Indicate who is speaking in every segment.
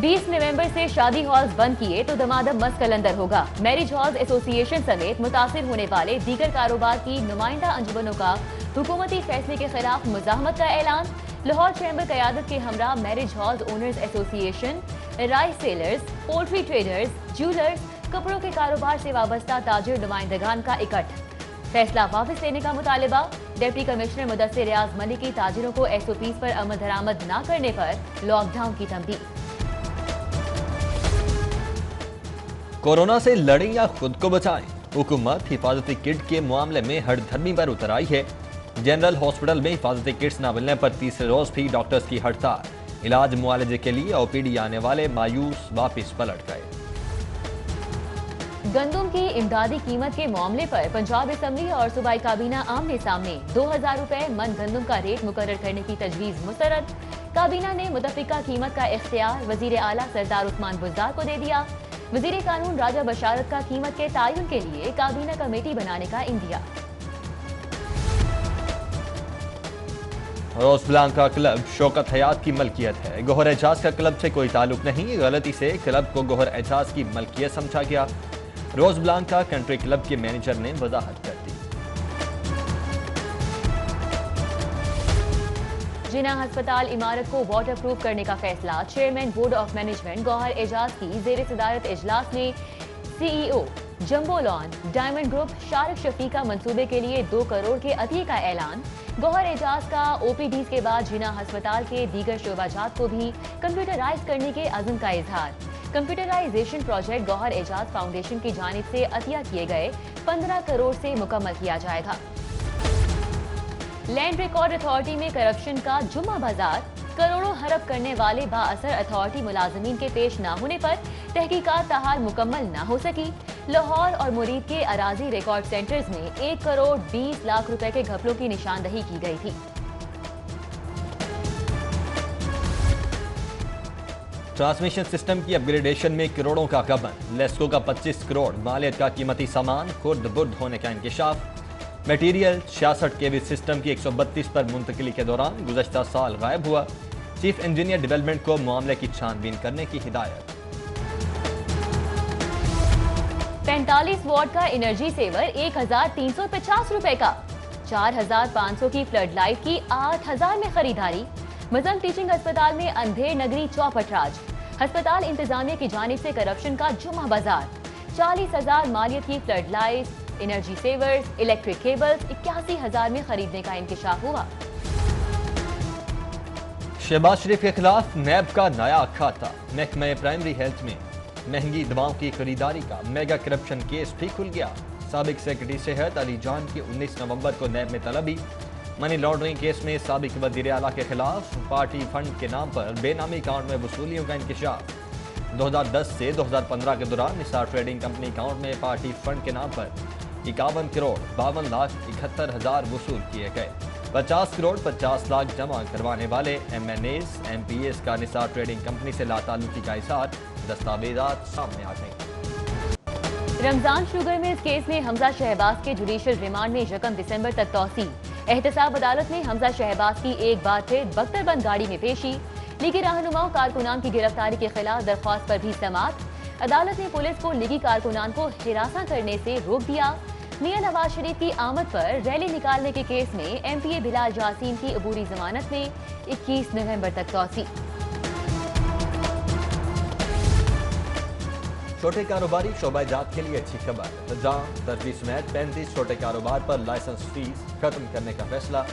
Speaker 1: 20 नवंबर से शादी हॉल्स बंद किए तो दमादम मस्त कलंदर होगा। मैरिज हॉल्स एसोसिएशन समेत मुतासिर होने वाले दीगर कारोबार की नुमाइंदा अंजुमनों का हुकूमती फैसले के खिलाफ मुजाहमत का ऐलान। लाहौर चैम्बर क़यादत के हमरा marriage halls owners association, rice sellers, poultry traders, jewellers, कपड़ों के कारोबार से वाबस्ता ताजिर नुमाइंदगान का इकट्ठ। फैसला वापस लेने का मुतालिबा। डिप्टी कमिश्नर मुदस्सिर रियाज मलिक की ताजिरों को SOPs पर अमल दरामद न करने पर लॉकडाउन की तंबीह।
Speaker 2: कोरोना से लड़ें या खुद को बचाएं, हुकूमत हिफाजती किट के मामले में हड़धर्मी पर उतर आई है। जनरल हॉस्पिटल में हिफाजती किट्स न मिलने पर तीसरे रोज भी डॉक्टर्स की हड़ताल। इलाज मुआलजे के लिए OPD आने वाले मायूस वापिस पलट गए।
Speaker 1: गंदम की इमदादी कीमत के मामले पर पंजाब असम्बली और सूबाई काबीना आमने सामने। 2000 रुपए मन गंदम का रेट मुकर्रर करने की तजवीज मुस्तरद। काबीना ने मुतफिका कीमत का इख्तियार वजीर आला सरदार उस्मान बुज़दार को दे दिया। वजीर कानून राजा बशारत का कीमत के तायुन के लिए काबीना कमेटी बनाने का इंदिया।
Speaker 2: रोज ब्लांका क्लब शौकत हयात की मलकियत है। गौहर एजाज का क्लब से कोई ताल्लुक नहीं। गलती से क्लब को गौहर एजाज की मलकियत समझा गया। रोज ब्लांका कंट्री क्लब के मैनेजर ने वजाहत कर दी।
Speaker 1: जिना अस्पताल इमारत को वाटर प्रूफ करने का फैसला। Chairman board of management Gohar Ejaz की जेर सदारत इजलास में CEO jumbo lawn diamond group Shariq शफीका मंसूबे के लिए 2 करोड़ के अतिये का ऐलान। गौहर एजाज का OPDs के बाद जिना अस्पताल के दीगर शोबाजात को भी कंप्यूटराइज करने के अज़्म का इजहार। Computerisation project Gohar Ejaz foundation की जानिब से अतिया किए गए 15 करोड़ से मुकम्मल किया जाएगा। लैंड रिकॉर्ड अथॉरिटी में करप्शन का जुम्मा बाजार। करोड़ों हड़प करने वाले बाअसर अथॉरिटी मुलाजमीन के पेश न होने पर तहकीकात ताहाल मुकम्मल न हो सकी। लाहौर और मुरीद के अराजी रिकॉर्ड सेंटर्स में 1 करोड़ 20 लाख रुपए के घपलों की निशानदही की गई थी।
Speaker 2: ट्रांसमिशन सिस्टम की अपग्रेडेशन में करोड़ों का गबन। लेस्को का 25 करोड़ मालियत का कीमती सामान खुर्द बुर्द होने का इंकशाफ। मटीरियल 66 kV सिस्टम की 132 पर मुंतकिली के दौरान गुज़श्ता साल गायब हुआ। चीफ इंजीनियर डेवलपमेंट को मामले की छानबीन करने की हिदायत।
Speaker 1: 45 वॉट का एनर्जी सेवर 1350 रुपए का। 4500 की फ्लड लाइट की 8000 में खरीदारी। मजम टीचिंग अस्पताल में अंधेर नगरी चौपटराज। अस्पताल इंतजामिया की जानिब से करप्शन का जुम्मा बाजार। 40,000 मालियत की flood light, energy savers, electric cables 81,000 में खरीदने का इंकशाफ हुआ।
Speaker 2: शहबाज शरीफ के खिलाफ नैब का नया खाता। महकमे प्राइमरी हेल्थ में महंगी दवाओं की खरीदारी का मेगा करप्शन केस भी खुल गया। साबिक सेक्रेटरी सेहत अली जान की 19 नवंबर को नैब में तलबी। मनी लॉन्ड्रिंग केस में साबिक वज़ीर आला के खिलाफ पार्टी फंड के नाम पर बेनामी अकाउंट में वसूलियों का इंकशाफ। 2010 से 2015 के दौरान निसार ट्रेडिंग कंपनी अकाउंट में पार्टी फंड के नाम पर 51 करोड़ 52 लाख 71 हजार वसूल किए गए। 50 करोड़ 50 लाख जमा करवाने वाले MNAs MPAs का निसार ट्रेडिंग कंपनी से लाताल्लुकी का इज़हार। दस्तावेजात सामने आ गए।
Speaker 1: रमजान शुगर मिल्स केस में हमजा शहबाज के जुडिशियल रिमांड में 1 दिसंबर तक तौसी। एहतसाब अदालत में हमजा शहबाज की एक बार फिर बख्तरबंद गाड़ी में पेशी। लीगी रहनुमाओं कारकुनान की गिरफ्तारी के खिलाफ दरख्वास्त पर भी समाअत। अदालत ने पुलिस को लीगी कारकुनान को हिरासा करने से रोक दिया। मियां नवाज शरीफ की आमद पर रैली निकालने के केस में MPA बिलाल जासीम की अबूरी जमानत में 21 नवंबर तक तौसी।
Speaker 2: छोटे कारोबारी शोबाजात के लिए अच्छी खबर। जहां तरजीह समेत 35 छोटे कारोबार पर लाइसेंस फीस खत्म करने का फैसला।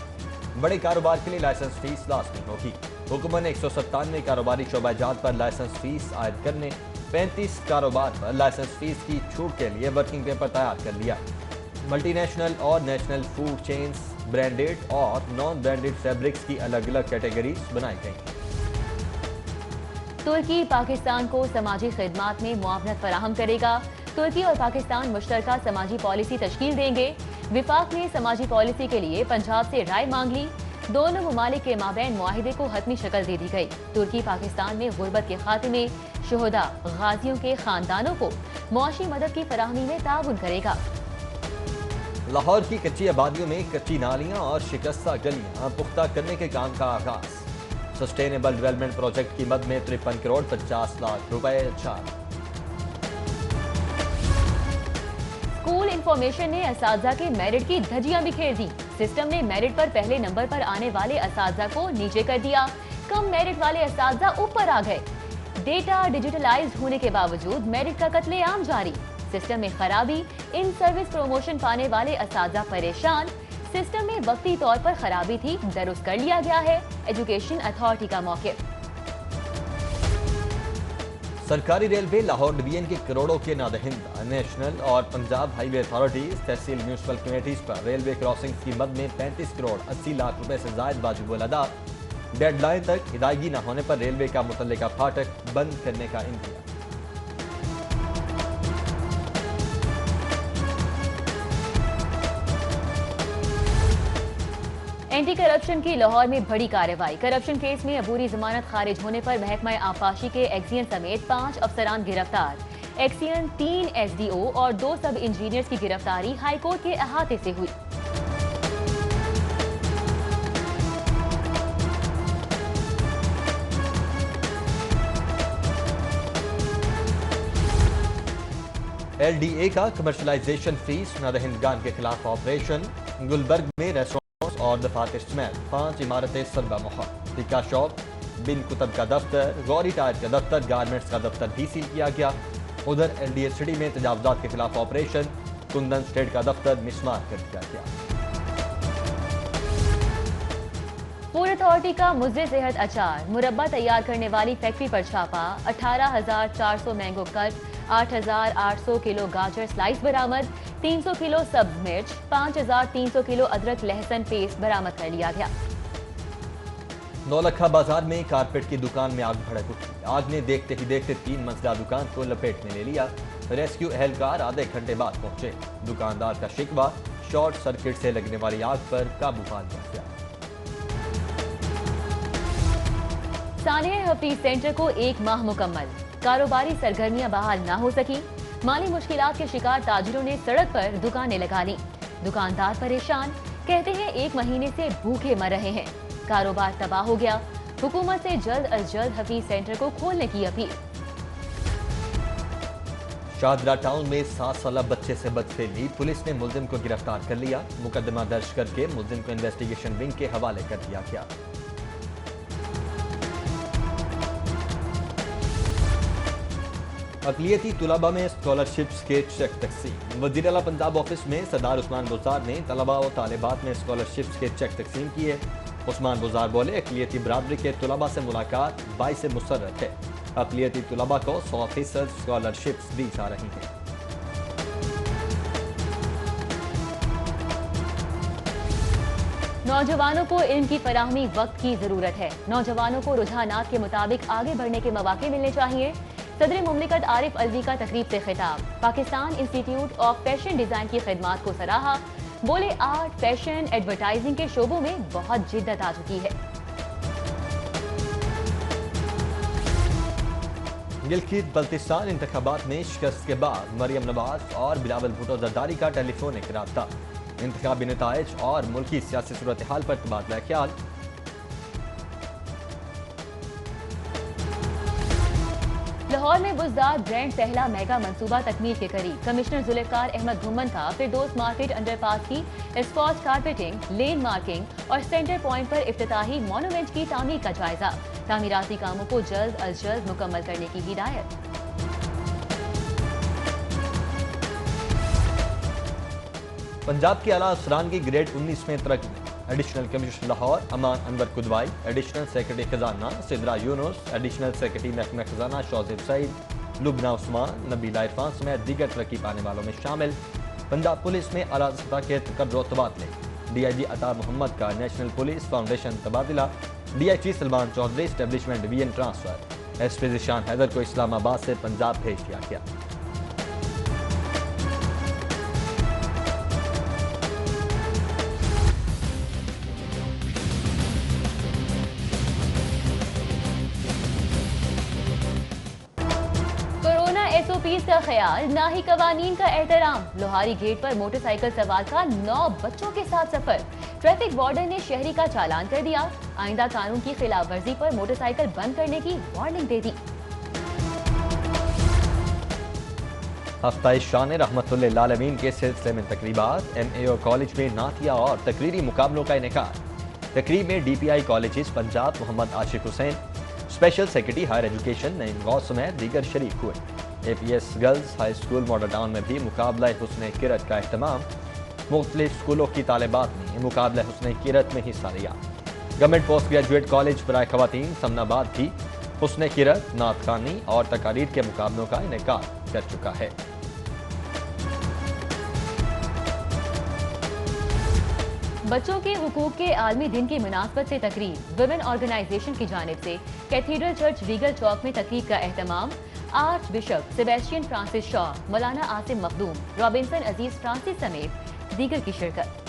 Speaker 2: बड़े कारोबार के लिए लाइसेंस फीस लाजमी होगी। हुकूमत ने 197 कारोबारी शोबाजात पर लाइसेंस फीस आयद करने, 35 कारोबार पर लाइसेंस फीस की छूट के लिए वर्किंग पेपर तैयार कर लिया। मल्टी नेशनल और नेशनल फूड चेन्स, ब्रांडेड और नॉन ब्रांडेड फैब्रिक्स की अलग अलग कैटेगरीज बनाई गई।
Speaker 1: तुर्की पाकिस्तान को समाजी खिदमात में मुआवनत फराहम करेगा। तुर्की और पाकिस्तान मुश्तरका समाजी पॉलिसी तश्कील देंगे। विफाक ने समाजी पॉलिसी के लिए पंजाब से राय मांग ली। दोनों ममालिक के माबैन मुआहिदे को हतमी शक्ल दे दी गई। तुर्की पाकिस्तान में गुर्बत के खात्मे, शुहदा, गाजियों के खानदानों को मुआशी मदद की फराहमी में ताउन करेगा।
Speaker 2: लाहौर की कच्ची आबादियों में कच्ची नालियां और शिकस्ता गलियां पुख्ता करने के काम का आगाज। सस्टेनेबल डेवलपमेंट प्रोजेक्ट की मद में 53 करोड़ 50 लाख रुपए चार्ज।
Speaker 1: स्कूल इंफॉर्मेशन ने असातिज़ा के मेरिट की धज्जियां बिखेर दी। सिस्टम ने मेरिट पर पहले नंबर पर आने वाले असातिज़ा को नीचे कर दिया, कम मेरिट वाले असातिज़ा ऊपर आ गए। डेटा डिजिटलाइज्ड होने के बावजूद मेरिट का कत्लेआम जारी। सिस्टम में खराबी, इन सर्विस प्रमोशन पाने वाले असातिज़ा परेशान। सिस्टम में वक्ती तौर पर खराबी थी, दुरुस्त कर लिया गया है, एजुकेशन अथॉरिटी का मौक़िफ़।
Speaker 2: सरकारी रेलवे लाहौर डिवीजन के करोड़ों के नादहिंदा नेशनल और पंजाब हाईवे अथॉरिटीज, तहसील म्यूनसिपल कमेटीज पर रेलवे क्रॉसिंग्स की मद में 35 करोड़ 80 लाख रुपए से जायद वाजिबुल अदा। डेडलाइन तक अदायगी न होने पर रेलवे का मुतल्लिका फाटक बंद करने का इंतजाम।
Speaker 1: एंटी करप्शन की लाहौर में बड़ी कार्रवाई। करप्शन केस में अबूरी जमानत खारिज होने पर महकमा आबपाशी के एक्सियन समेत 5 अफसरान गिरफ्तार। एक्सियन 3 SDO और 2 सब इंजीनियर्स की गिरफ्तारी हाईकोर्ट के अहाते से हुई।
Speaker 2: LDA का कमर्शलाइजेशन फीस, नादहिंदगान के खिलाफ ऑपरेशन। गुलबर्ग में रेस्टोरेंट और दफातर समेत 5 इमारतें सलबा मुहर। टिक्का शॉप, बिन कुतब का दफ्तर, गौरी टायर का दफ्तर, गारमेंट्स का दफ्तर भी सील किया गया। उधर LDA सिटी में तजावुजात के खिलाफ ऑपरेशन। कुंदन स्टेट का दफ्तर मिसमार कर दिया गया।
Speaker 1: फूड अथॉरिटी का मुज़े सेहत अचार, मुरब्बा तैयार करने वाली फैक्ट्री पर छापा। 18,400 मैंगो कट, 8,800 किलो गाजर स्लाइस बरामद। 300 किलो सब्ज मिर्च, 5,300 किलो अदरक लहसुन पेस्ट बरामद कर लिया गया।
Speaker 2: नौलखा बाजार में कारपेट की दुकान में आग भड़क उठी। आग ने देखते ही देखते 3 मंजिला दुकान को लपेट में ले लिया। रेस्क्यू एहलकार आधे घंटे बाद पहुंचे। दुकानदार का शिकवा, शॉर्ट सर्किट से लगने वाली आग पर काबू पा लिया गया। सानिया हफीज सेंटर को 1 माह मुकम्मल, कारोबारी सरगर्मियां बहाल ना हो सकी। माली मुश्किलात के शिकार ताजिरों ने सड़क पर दुकानें लगा ली। दुकानदार परेशान, कहते हैं 1 महीने से भूखे मर रहे हैं। कारोबार तबाह हो गया। हुकूमत से जल्द अज जल्द हफीज सेंटर को खोलने की अपील। शाहदरा टाउन में 7 साला बच्चे से बदफेली, पुलिस ने मुलजिम को गिरफ्तार कर लिया। मुकदमा दर्ज करके मुलजिम को इन्वेस्टिगेशन विंग के हवाले कर दिया गया। अक़लियती तुलबा में स्कॉलरशिप्स के चेक तकसीम। वज़ीर आला पंजाब ऑफिस में सरदार उस्मान बुज़दार ने तलबा और तालिबात में स्कॉलरशिप्स के चेक तकसीम किए। उस्मान बुज़दार बोले, अक़लियती बरादरी के तुलबा से मुलाकात बाइस मुसर्रत है। अक़लियती तुलबा को 100% स्कॉलरशिप्स दी जा रही हैं।
Speaker 1: नौजवानों को इल्म की फराहमी वक्त की जरूरत है। नौजवानों को रुझानात के मुताबिक आगे बढ़ने के मौके मिलने चाहिए। सदर मुमलिकत आरिफ अलवी का तकरीब से खिताब। Pakistan institute of fashion design की खिदमात को सराहा। बोले, आर्ट, फैशन, एडवर्टाइजिंग के शोबों में बहुत जिद्दत आ चुकी है।
Speaker 2: गिलगित बल्तिस्तान इंतखाबात में शिकस्त के बाद मरियम नवाज और बिलावल भुट्टो जरदारी का टेलीफोनिक राब्ता। इंतखाबी नताइज और मुल्की सियासी सूरत हाल पर तबादला ख्याल।
Speaker 1: लाहौर में बुज़दार ब्रांड पहला मेगा मंसूबा तकमील के करीब। कमिश्नर जुल्फ़िकार अहमद घुम्मन का फिरदौस मार्केट अंडरपास की एस्फॉल्ट कारपेटिंग, लेन मार्किंग और सेंटर पॉइंट पर इफ्तिताही मॉन्यूमेंट की तामीर का जायजा। तामीराती कामों को जल्द अज जल्द मुकम्मल करने की हिदायत।
Speaker 2: पंजाब के आला अफसरान की ग्रेड 19 में तरक्की। एडिशनल कमिश्नर लाहौर अमान अनवर कुदवाई, एडिशनल सेक्रेटरी खजाना सिदरा यूनुस, एडिशनल सेक्रेटरी महकमा खजाना शौजिब सईद, लुबना उस्मान, नबीला इरफान समेत दीगर तरक्की पाने वालों में शामिल। पंजाब पुलिस में आला सतह के तकर्रो तबादले। DIG अता मोहम्मद का नेशनल पुलिस फाउंडेशन तबादला। DIG Salman Chaudhry establishment division transfer. SP Zeeshan Haider को इस्लामाबाद से पंजाब भेज दिया गया।
Speaker 1: SOPs का ख्याल, ना ही कवानीन का एहतराम। लोहारी गेट पर मोटरसाइकिल सवार का 9 बच्चों के साथ सफर। ट्रैफिक वार्डन ने शहरी का चालान कर दिया। आइंदा कानून की खिलाफ वर्जी पर मोटरसाइकिल बंद करने की वार्निंग दे दी।
Speaker 2: हफ्ता शान रहमतुल्लिल आलमीन के सिलसिले में तकरीबात। MAO कॉलेज में नातिया और तकरीरी मुकाबलों का इनेकाद। तकरीब में DPI colleges Punjab Mohammad Ashiq Hussain, special secretary higher education Naeem Ghaus समेत दीगर शरीक हुए। APS girls high school model town में भी मुकाबला हुस्न किरत का एहतमाम। मुख्तलिफ स्कूलों की तालिबात ने मुकाबला हुस्न किरत में हिस्सा लिया। गवर्नमेंट पोस्ट ग्रेजुएट कॉलेज बराए खवातीन समनाबाद भी हुस्न किरत, नात खानी और तकारीर के मुकाबलों का इनेकाद कर चुका है।
Speaker 1: बच्चों के हुकूक के आलमी दिन की मुनासबत से तकरीब। वुमेन ऑर्गेनाइजेशन की जानिब से कैथीड्रल चर्च रीगल चौक में तकरीब का एहतमाम। Archbishop Sebastian Francis Shaw, Maulana Asim Makhdoom, Robinson Aziz Francis समेत दीगर की शिरकत।